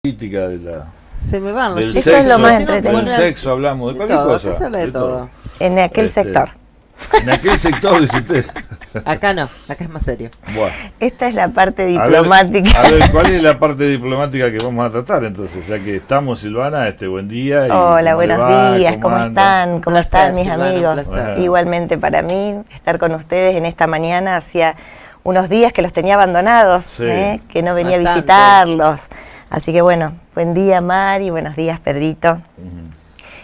política, de la, Se me van los del chicos. Eso es lo sexo, más entretenido. del sexo hablamos, de cualquier todo, cosa. se habla de todo. En aquel sector. En aquel sector, dice usted. Acá no, acá es más serio. Bueno, Esta es la parte a ver, diplomática. a ver, ¿cuál es la parte diplomática que vamos a tratar entonces? Ya que estamos, Silvana, buen día. Y Hola, ¿cómo le buenos va? días, ¿cómo anda? están? ¿Cómo Placer, están mis Silvana, un amigos? placer. Igualmente para mí, estar con ustedes en esta mañana, hacía unos días que los tenía abandonados, Sí. que no venía Bastante. a visitarlos. Así que bueno, buen día Mari, buenos días Pedrito. Ujú.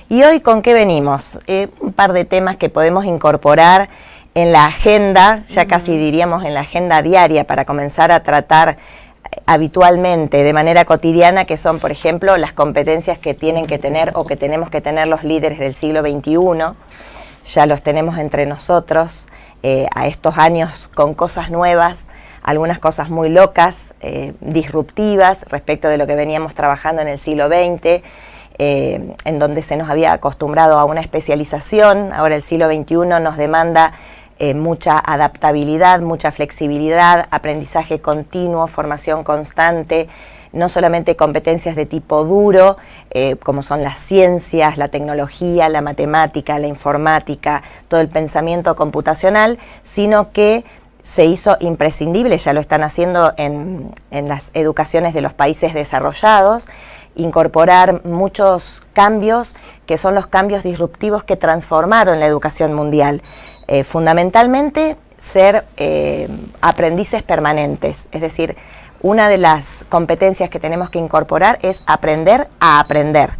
¿Y hoy con qué venimos? Un par de temas que podemos incorporar en la agenda, ya casi diríamos en la agenda diaria, para comenzar a tratar habitualmente, de manera cotidiana, que son, por ejemplo, las competencias que tienen que tener o que tenemos que tener los líderes del siglo XXI. Ya los tenemos entre nosotros, a estos años con cosas nuevas, algunas cosas muy locas, disruptivas respecto de lo que veníamos trabajando en el siglo XX, en donde se nos había acostumbrado a una especialización. Ahora el siglo XXI nos demanda mucha adaptabilidad, mucha flexibilidad, aprendizaje continuo, formación constante, no solamente competencias de tipo duro, como son las ciencias, la tecnología, la matemática, la informática, todo el pensamiento computacional, sino que se hizo imprescindible, ya lo están haciendo en las educaciones de los países desarrollados, incorporar muchos cambios que son los cambios disruptivos que transformaron la educación mundial. Fundamentalmente, ser aprendices permanentes, es decir, una de las competencias que tenemos que incorporar es aprender a aprender,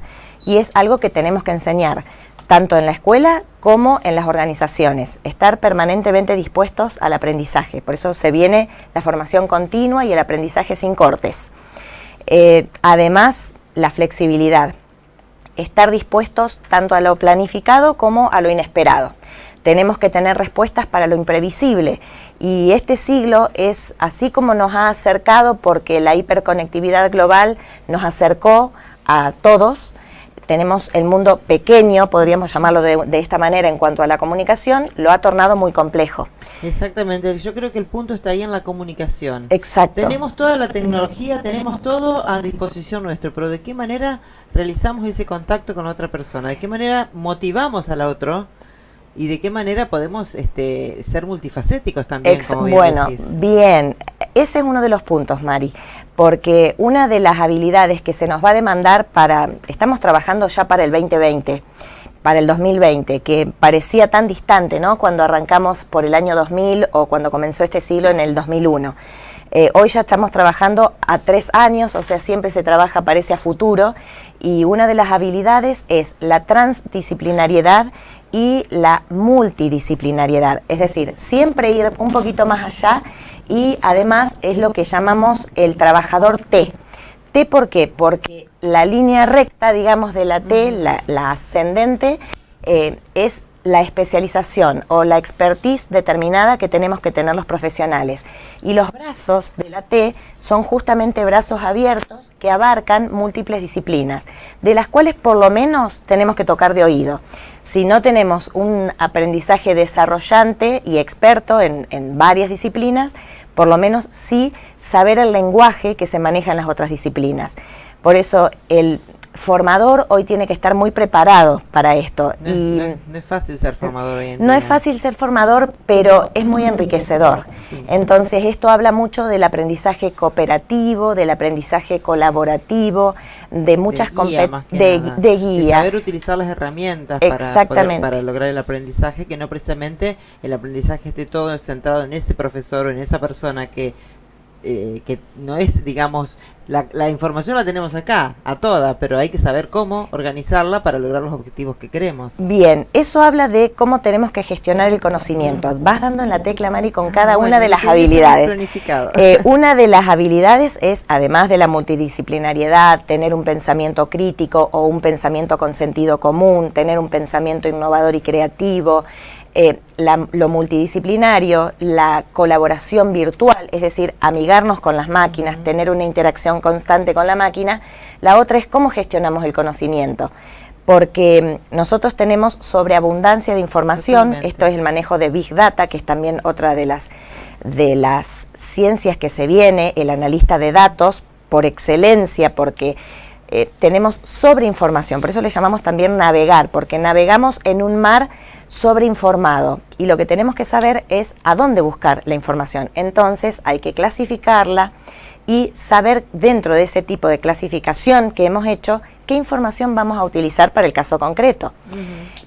y es algo que tenemos que enseñar tanto en la escuela como en las organizaciones, estar permanentemente dispuestos al aprendizaje. Por eso se viene la formación continua y el aprendizaje sin cortes. Además, la flexibilidad, estar dispuestos tanto a lo planificado como a lo inesperado. Tenemos que tener respuestas para lo imprevisible, y este siglo es así como nos ha acercado, porque la hiperconectividad global nos acercó a todos. Tenemos el mundo pequeño, podríamos llamarlo de esta manera, en cuanto a la comunicación, lo ha tornado muy complejo. Exactamente, yo creo que el punto está ahí en la comunicación. Exacto. Tenemos toda la tecnología, tenemos todo a disposición nuestro, pero ¿de qué manera realizamos ese contacto con otra persona? ¿De qué manera motivamos al otro? ¿Y de qué manera podemos ser multifacéticos también, como bien Bueno, decís? bien, ese es uno de los puntos, Mari, porque una de las habilidades que se nos va a demandar estamos trabajando ya para el 2020, para el 2020, que parecía tan distante, ¿no?, cuando arrancamos por el año 2000 o cuando comenzó este siglo en el 2001. Hoy ya estamos trabajando a 3 años, o sea, siempre se trabaja, parece, a futuro, y una de las habilidades es la transdisciplinariedad y la multidisciplinariedad, es decir, siempre ir un poquito más allá, y además es lo que llamamos el trabajador T. ¿T por qué? Porque la línea recta, digamos, de la T, la ascendente, es la especialización o la expertise determinada que tenemos que tener los profesionales. Y los brazos de la T son justamente brazos abiertos que abarcan múltiples disciplinas, de las cuales por lo menos tenemos que tocar de oído. Si no tenemos un aprendizaje desarrollante y experto en varias disciplinas, por lo menos sí saber el lenguaje que se maneja en las otras disciplinas. Por eso el formador hoy tiene que estar muy preparado para esto. No es fácil ser formador hoy en día. No es fácil ser formador, pero es muy enriquecedor. Sí. Entonces esto habla mucho del aprendizaje cooperativo, del aprendizaje colaborativo, de muchas competencias. de guía. Saber utilizar las herramientas para lograr el aprendizaje, que no precisamente el aprendizaje esté todo centrado en ese profesor o en esa persona que no es, digamos, la información la tenemos acá, a toda, pero hay que saber cómo organizarla para lograr los objetivos que queremos. Bien, eso habla de cómo tenemos que gestionar el conocimiento. Vas dando en la tecla, Mari, con cada una de las habilidades. Una de las habilidades es, además de la multidisciplinariedad, tener un pensamiento crítico o un pensamiento con sentido común, tener un pensamiento innovador y creativo, lo multidisciplinario, la colaboración virtual, es decir, amigarnos con las máquinas, tener una interacción constante con la máquina. La otra es cómo gestionamos el conocimiento, porque nosotros tenemos sobreabundancia de información. Totalmente. Esto es el manejo de Big Data, que es también otra de las ciencias que se viene, el analista de datos, por excelencia, porque tenemos sobreinformación, por eso le llamamos también navegar, porque navegamos en un mar sobreinformado y lo que tenemos que saber es a dónde buscar la información. Entonces hay que clasificarla y saber dentro de ese tipo de clasificación que hemos hecho, qué información vamos a utilizar para el caso concreto.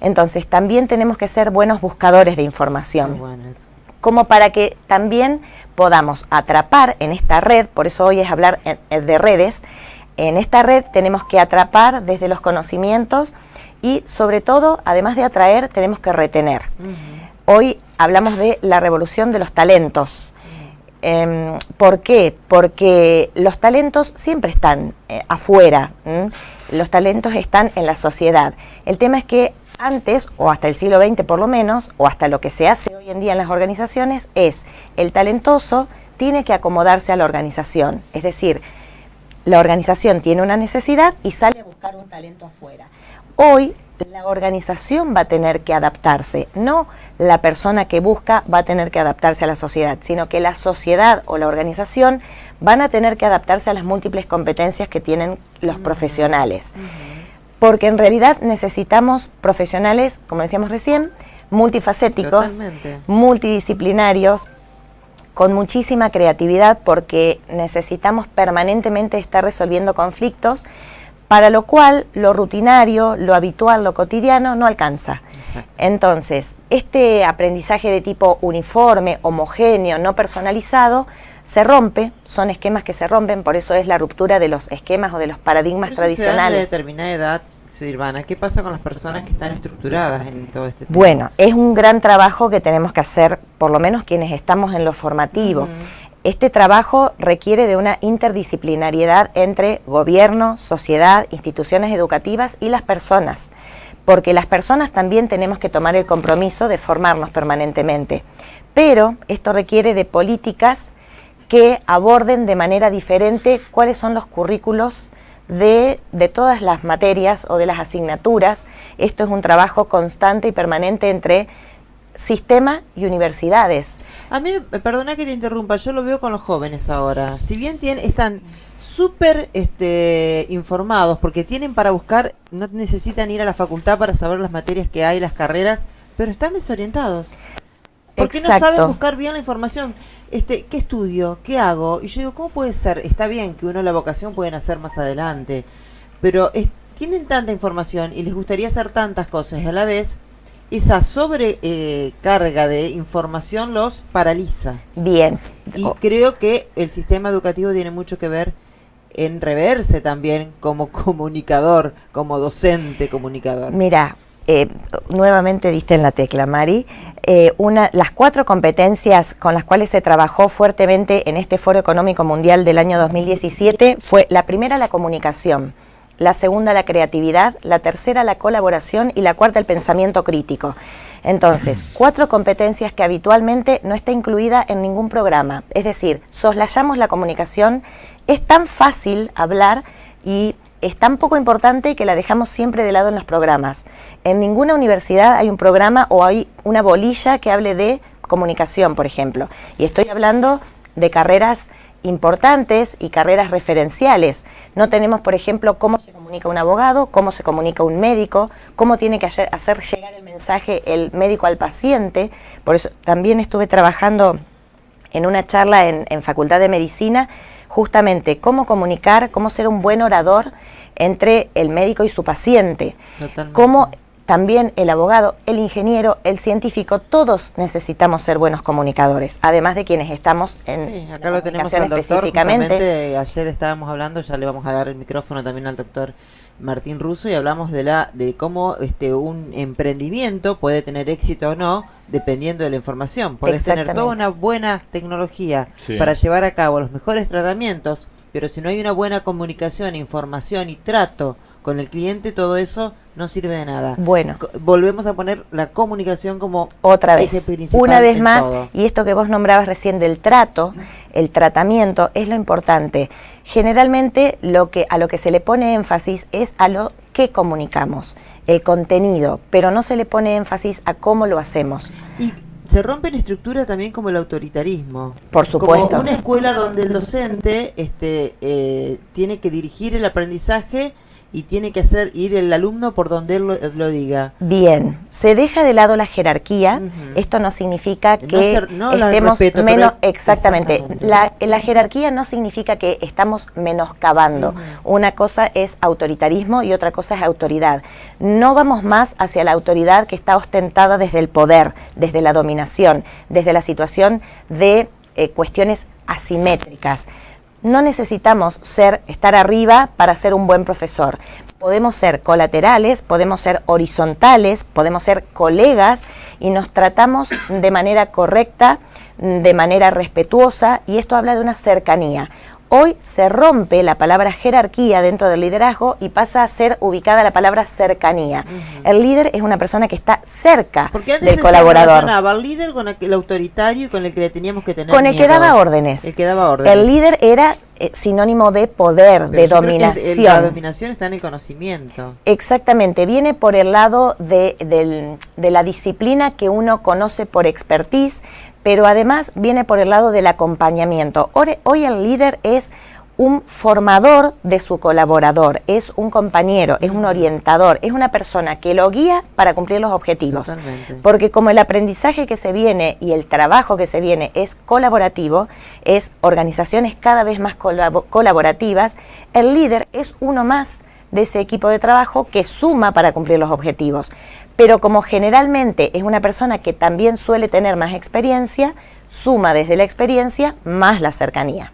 Entonces también tenemos que ser buenos buscadores de información, como para que también podamos atrapar en esta red, por eso hoy es hablar de redes. En esta red tenemos que atrapar desde los conocimientos y sobre todo, además de atraer, tenemos que retener. Hoy hablamos de la revolución de los talentos. ¿Por qué? Porque los talentos siempre están afuera, los talentos están en la sociedad. El tema es que antes, o hasta el siglo XX por lo menos, o hasta lo que se hace hoy en día en las organizaciones, es el talentoso tiene que acomodarse a la organización, es decir, la organización tiene una necesidad y sale a buscar un talento afuera. Hoy la organización va a tener que adaptarse, no la persona que busca va a tener que adaptarse a la sociedad, sino que la sociedad o la organización van a tener que adaptarse a las múltiples competencias que tienen los profesionales. Porque en realidad necesitamos profesionales, como decíamos recién, multifacéticos, multidisciplinarios, con muchísima creatividad, porque necesitamos permanentemente estar resolviendo conflictos, para lo cual lo rutinario, lo habitual, lo cotidiano no alcanza. Entonces, este aprendizaje de tipo uniforme, homogéneo, no personalizado, se rompe, son esquemas que se rompen, por eso es la ruptura de los esquemas o de los paradigmas tradicionales. De determinada edad, Silvana, ¿qué pasa con las personas que están estructuradas en todo este tema? Bueno, es un gran trabajo que tenemos que hacer, por lo menos quienes estamos en lo formativo. Este trabajo requiere de una interdisciplinariedad entre gobierno, sociedad, instituciones educativas y las personas, porque las personas también tenemos que tomar el compromiso de formarnos permanentemente, pero esto requiere de políticas que aborden de manera diferente cuáles son los currículos de todas las materias o de las asignaturas. Esto es un trabajo constante y permanente entre sistema y universidades. A mí, perdona que te interrumpa, yo lo veo con los jóvenes ahora. Si bien están súper informados, porque tienen para buscar, no necesitan ir a la facultad para saber las materias que hay, las carreras, pero están desorientados. ¿Por qué no saben buscar bien la información? ¿Qué estudio? ¿Qué hago? Y yo digo, ¿cómo puede ser? Está bien que uno la vocación pueden hacer más adelante, pero tienen tanta información y les gustaría hacer tantas cosas y a la vez esa sobrecarga de información los paraliza. Bien. Y creo que el sistema educativo tiene mucho que ver en reverse también como comunicador, como docente comunicador. Mira, nuevamente diste en la tecla, Mari. Las 4 competencias con las cuales se trabajó fuertemente en este Foro Económico Mundial del año 2017 fue la primera, la comunicación, la segunda, la creatividad, la tercera, la colaboración y la cuarta, el pensamiento crítico. Entonces, 4 competencias que habitualmente no está incluida en ningún programa. Es decir, soslayamos la comunicación, es tan fácil hablar y es tan poco importante que la dejamos siempre de lado en los programas. En ninguna universidad hay un programa o hay una bolilla que hable de comunicación, por ejemplo. Y estoy hablando de carreras importantes y carreras referenciales. No tenemos, por ejemplo, cómo se comunica un abogado, cómo se comunica un médico, cómo tiene que hacer llegar el mensaje el médico al paciente. Por eso también estuve trabajando en una charla en Facultad de Medicina, justamente cómo comunicar, cómo ser un buen orador entre el médico y su paciente. Totalmente. Cómo también el abogado, el ingeniero, el científico, todos necesitamos ser buenos comunicadores, además de quienes estamos en acá lo tenemos al doctor, específicamente. Ayer estábamos hablando, ya le vamos a dar el micrófono también al doctor Martín Russo y hablamos de cómo un emprendimiento puede tener éxito o no dependiendo de la información. Puedes tener toda una buena tecnología para llevar a cabo los mejores tratamientos, pero si no hay una buena comunicación, información y trato con el cliente, todo eso no sirve de nada. Bueno, volvemos a poner la comunicación como otra vez, una vez más, todo. Y esto que vos nombrabas recién del trato, el tratamiento es lo importante. Generalmente a lo que se le pone énfasis es a lo que comunicamos, el contenido, pero no se le pone énfasis a cómo lo hacemos. Y se rompen estructuras también como el autoritarismo. Por supuesto. Como una escuela donde el docente tiene que dirigir el aprendizaje y tiene que hacer ir el alumno por donde él lo diga. Bien, se deja de lado la jerarquía. Esto no significa que estemos menos... Exactamente. La jerarquía no significa que estamos menoscabando. Una cosa es autoritarismo y otra cosa es autoridad. No vamos más hacia la autoridad que está ostentada desde el poder, desde la dominación, desde la situación de cuestiones asimétricas. No necesitamos estar arriba para ser un buen profesor. Podemos ser colaterales, podemos ser horizontales, podemos ser colegas y nos tratamos de manera correcta, de manera respetuosa, y esto habla de una cercanía. Hoy se rompe la palabra jerarquía dentro del liderazgo y pasa a ser ubicada la palabra cercanía. El líder es una persona que está cerca del colaborador. El líder con el autoritario y con el que le teníamos que tener con el miedo. Que daba órdenes. El que daba órdenes. El líder era sinónimo de poder, de dominación. La dominación está en el conocimiento. Exactamente, viene por el lado de la disciplina que uno conoce por expertise, pero además viene por el lado del acompañamiento. Hoy el líder es un formador de su colaborador, es un compañero, es un orientador, es una persona que lo guía para cumplir los objetivos. Totalmente. Porque como el aprendizaje que se viene y el trabajo que se viene es colaborativo, es organizaciones cada vez más colaborativas, el líder es uno más de ese equipo de trabajo que suma para cumplir los objetivos. Pero como generalmente es una persona que también suele tener más experiencia, suma desde la experiencia más la cercanía.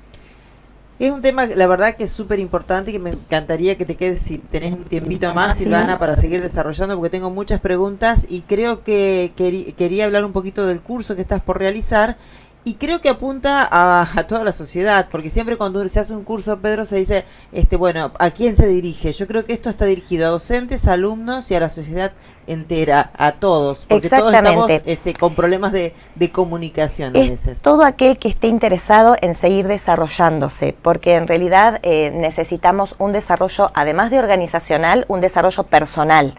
Es un tema, la verdad, que es súper importante, que me encantaría que te quedes, si tenés un tiempito más, Silvana, para seguir desarrollando, porque tengo muchas preguntas y creo que quería hablar un poquito del curso que estás por realizar. Y creo que apunta a toda la sociedad, porque siempre cuando se hace un curso, Pedro, se dice, bueno, ¿a quién se dirige? Yo creo que esto está dirigido a docentes, a alumnos y a la sociedad entera, a todos, porque todos estamos con problemas de comunicación a veces. Todo aquel que esté interesado en seguir desarrollándose, porque en realidad necesitamos un desarrollo, además de organizacional, un desarrollo personal.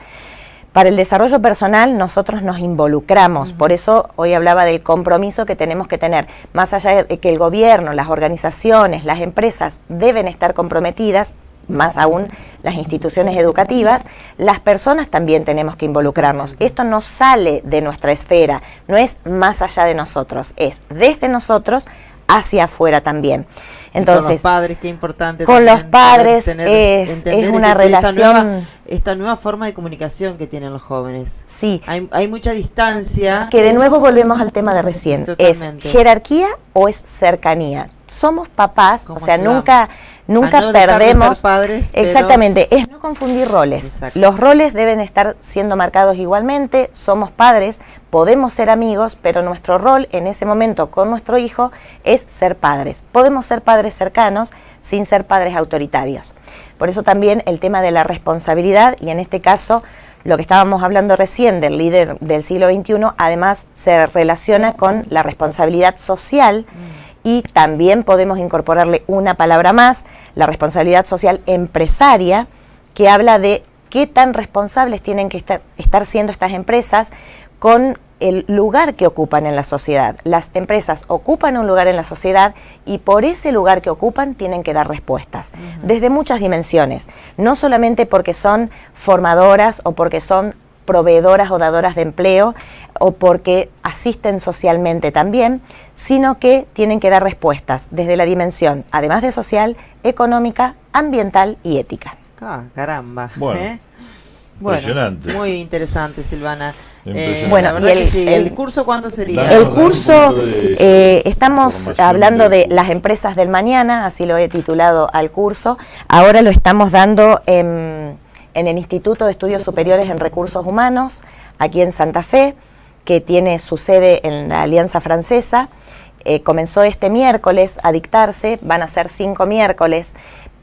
Para el desarrollo personal nosotros nos involucramos, por eso hoy hablaba del compromiso que tenemos que tener, más allá de que el gobierno, las organizaciones, las empresas deben estar comprometidas, más aún las instituciones educativas, las personas también tenemos que involucrarnos. Esto no sale de nuestra esfera, no es más allá de nosotros, es desde nosotros hacia afuera también. Entonces, con los padres, qué importante. Con los padres es una relación... Esta nueva forma de comunicación que tienen los jóvenes. Sí. Hay mucha distancia. Que de nuevo volvemos al tema de recién. Totalmente. ¿Es jerarquía o es cercanía? Somos papás, o sea, nunca perdemos. Ser padres, exactamente, es no confundir roles. Exacto. Los roles deben estar siendo marcados igualmente. Somos padres, podemos ser amigos, pero nuestro rol en ese momento con nuestro hijo es ser padres. Podemos ser padres cercanos sin ser padres autoritarios. Por eso también el tema de la responsabilidad, y en este caso lo que estábamos hablando recién del líder del siglo XXI, además se relaciona con la responsabilidad social. Y también podemos incorporarle una palabra más, la responsabilidad social empresaria, que habla de qué tan responsables tienen que estar siendo estas empresas con el lugar que ocupan en la sociedad. Las empresas ocupan un lugar en la sociedad y por ese lugar que ocupan tienen que dar respuestas, desde muchas dimensiones, no solamente porque son formadoras o porque son proveedoras o dadoras de empleo o porque asisten socialmente también, sino que tienen que dar respuestas desde la dimensión, además de social, económica, ambiental y ética. Caramba. Bueno, impresionante. Muy interesante, Silvana. Bueno, y el curso, ¿cuándo sería? El curso, estamos hablando de las empresas del mañana, así lo he titulado al curso. Ahora lo estamos dando en el Instituto de Estudios Superiores en Recursos Humanos, aquí en Santa Fe, que tiene su sede en la Alianza Francesa. Comenzó este miércoles a dictarse, van a ser 5 miércoles,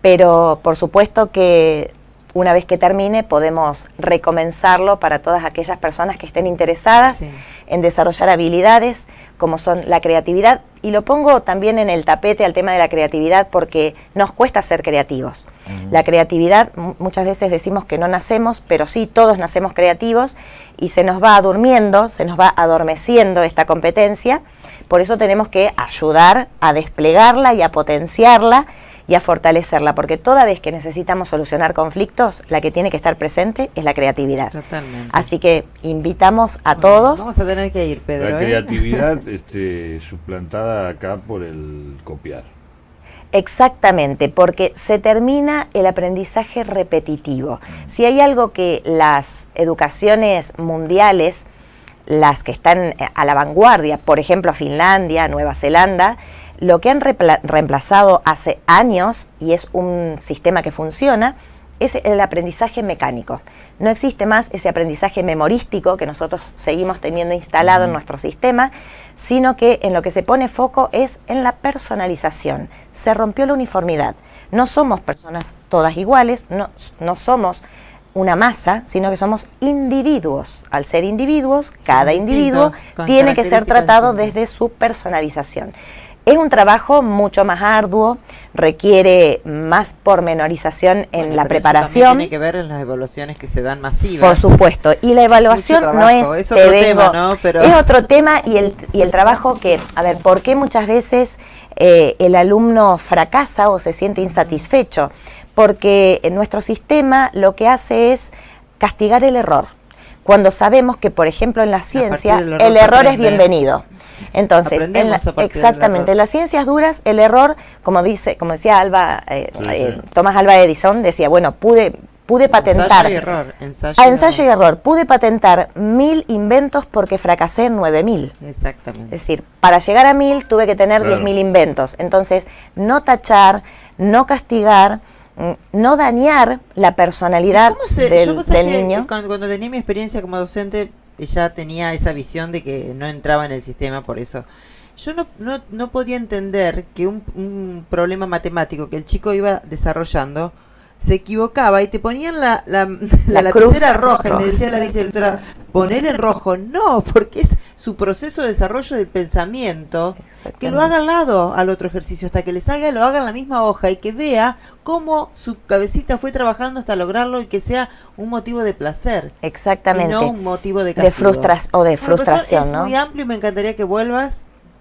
pero por supuesto que una vez que termine podemos recomenzarlo para todas aquellas personas que estén interesadas en desarrollar habilidades como son la creatividad, y lo pongo también en el tapete al tema de la creatividad porque nos cuesta ser creativos. La creatividad, muchas veces decimos que no nacemos, pero sí, todos nacemos creativos y se nos va durmiendo, se nos va adormeciendo esta competencia, por eso tenemos que ayudar a desplegarla y a potenciarla y a fortalecerla, porque toda vez que necesitamos solucionar conflictos, la que tiene que estar presente es la creatividad. Totalmente. Así que invitamos a todos. Vamos a tener que ir, Pedro. La creatividad suplantada acá por el copiar. Exactamente, porque se termina el aprendizaje repetitivo. Si hay algo que las educaciones mundiales, las que están a la vanguardia, por ejemplo Finlandia, Nueva Zelanda, lo que han reemplazado hace años, y es un sistema que funciona, es el aprendizaje mecánico. No existe más ese aprendizaje memorístico que nosotros seguimos teniendo instalado en nuestro sistema, sino que en lo que se pone foco es en la personalización. Se rompió la uniformidad. No somos personas todas iguales, no somos una masa, sino que somos individuos. Al ser individuos, cada individuo tiene que ser tratado desde su personalización. Es un trabajo mucho más arduo, requiere más pormenorización en la preparación. Tiene que ver en las evaluaciones que se dan masivas. Por supuesto, y la evaluación no es otro tema, ¿no? Pero es otro tema, y el trabajo que, a ver, ¿por qué muchas veces el alumno fracasa o se siente insatisfecho? Porque en nuestro sistema lo que hace es castigar el error, cuando sabemos que, por ejemplo, en la ciencia el error es bienvenido. Entonces, exactamente, en las ciencias duras el error, como decía Thomas Alva Edison, decía, bueno, pude patentar ensayo y error, pude patentar 1000 inventos porque fracasé en 9000. Exactamente. Es decir, para llegar a 1000 tuve que tener 10.000 inventos. Entonces, no tachar, no castigar, no dañar la personalidad del niño. Cuando tenía mi experiencia como docente, ya tenía esa visión de que no entraba en el sistema, por eso yo no podía entender que un problema matemático que el chico iba desarrollando se equivocaba y te ponían la lapicera roja y me decía la vicedirectora, poner en rojo. No, porque es su proceso de desarrollo del pensamiento, que lo haga al lado al otro ejercicio, hasta que le salga y lo haga en la misma hoja y que vea cómo su cabecita fue trabajando hasta lograrlo y que sea un motivo de placer. Exactamente. Y no un motivo de castigo. De frustración, ¿no? Es muy amplio y me encantaría que vuelvas.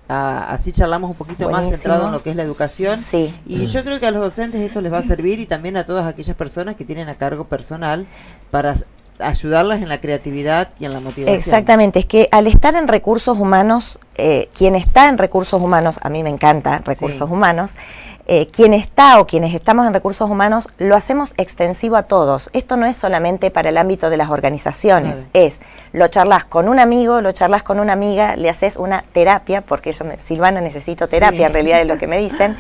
Así charlamos un poquito más centrado en lo que es la educación. Sí. Y yo creo que a los docentes esto les va a servir, y también a todas aquellas personas que tienen a cargo personal, para ayudarlas en la creatividad y en la motivación. Exactamente, es que al estar en recursos humanos, quien está en recursos humanos, a mí me encanta recursos humanos, quien está o quienes estamos en recursos humanos lo hacemos extensivo a todos. Esto no es solamente para el ámbito de las organizaciones, lo charlas con un amigo, lo charlas con una amiga, le haces una terapia, porque yo, Silvana, necesito terapia, en realidad es lo que me dicen.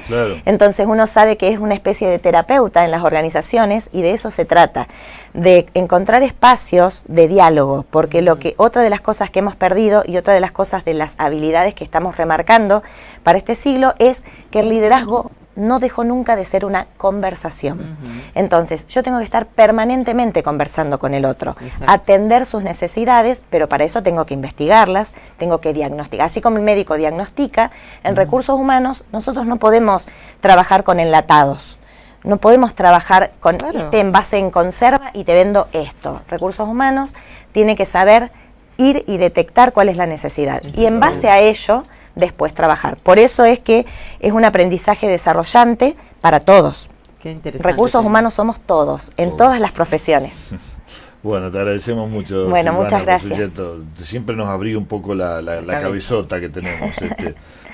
Entonces uno sabe que es una especie de terapeuta en las organizaciones, y de eso se trata, de encontrar espacios de diálogo, porque otra de las cosas que hemos perdido y otra de las cosas de las habilidades que estamos remarcando para este siglo es que el liderazgo no dejó nunca de ser una conversación. Entonces, yo tengo que estar permanentemente conversando con el otro, atender sus necesidades, pero para eso tengo que investigarlas, tengo que diagnosticar. Así como el médico diagnostica, en recursos humanos nosotros no podemos trabajar con enlatados. No podemos trabajar con este envase en conserva y te vendo esto. Recursos humanos tiene que saber ir y detectar cuál es la necesidad. Y en base a ello, después trabajar. Por eso es que es un aprendizaje desarrollante para todos. Qué interesante. Recursos humanos somos todos, en todas las profesiones. Bueno, te agradecemos mucho. Bueno, Silvana, muchas gracias. Siempre nos abrió un poco la cabezota que tenemos,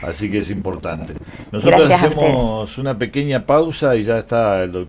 así que es importante. Nosotros hacemos una pequeña pausa y ya está el doctor.